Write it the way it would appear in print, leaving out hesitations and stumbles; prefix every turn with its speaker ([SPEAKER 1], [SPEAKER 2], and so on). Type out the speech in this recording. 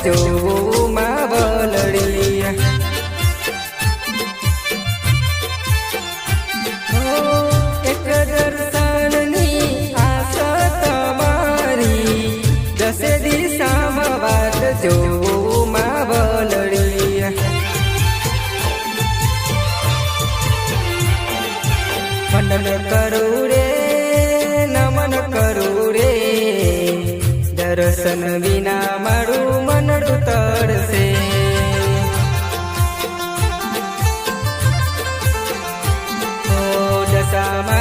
[SPEAKER 1] જોવું માં વલડી એક દર્શનની આસ તમારી દસે દિશામાં વાત જોવું માં વલડી વંદન કરું રે નમન કરું રે દર્શન વિના મારું મનડું તડશે દશામાં